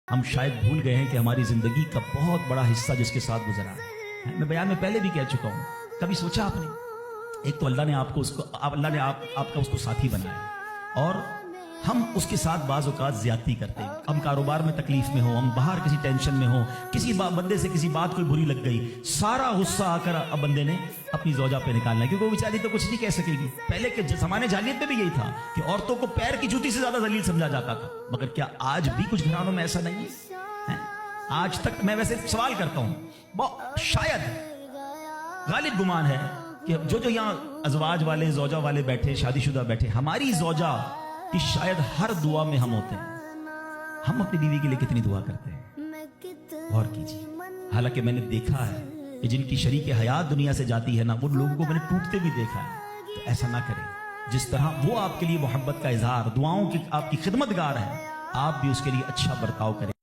ہم شاید بھول گئے ہیں کہ ہماری زندگی کا بہت بڑا حصہ جس کے ساتھ گزرا ہے. میں بیان میں پہلے بھی کہہ چکا ہوں. کبھی سوچا آپ نے ایک تو اللہ نے آپ کا اس کو ساتھی بنایا اور ہم اس کے ساتھ بعض اوقات زیادتی کرتے ہیں. ہم کاروبار میں تکلیف میں ہوں, ہم باہر کسی ٹینشن میں ہوں, کسی بندے سے کسی بات کوئی بری لگ گئی, سارا غصہ آ کر اب بندے نے اپنی زوجہ پہ نکالنا ہے کیونکہ وہ بیچاری تو کچھ نہیں کہہ سکے گی. پہلے کے زمانے جاہلیت میں بھی یہی تھا کہ عورتوں کو پیر کی جوتی سے زیادہ ذلیل سمجھا جاتا تھا. مگر کیا آج بھی کچھ گھرانوں میں ایسا نہیں ہے؟ آج تک میں ویسے سوال کرتا ہوں, شاید غالب گمان ہے کہ جو یہاں ازواج والے زوجہ والے بیٹھے, شادی شدہ بیٹھے, ہماری زوجہ کہ شاید ہر دعا میں ہم ہوتے ہیں. ہم اپنی بیوی کے لیے کتنی دعا کرتے ہیں غور کیجیے. حالانکہ میں نے دیکھا ہے کہ جن کی شریک حیات دنیا سے جاتی ہے نا, وہ لوگوں کو میں نے ٹوٹتے بھی دیکھا ہے. تو ایسا نہ کریں. جس طرح وہ آپ کے لیے محبت کا اظہار, دعاؤں کی آپ کی خدمت گار ہے, آپ بھی اس کے لیے اچھا برتاؤ کریں.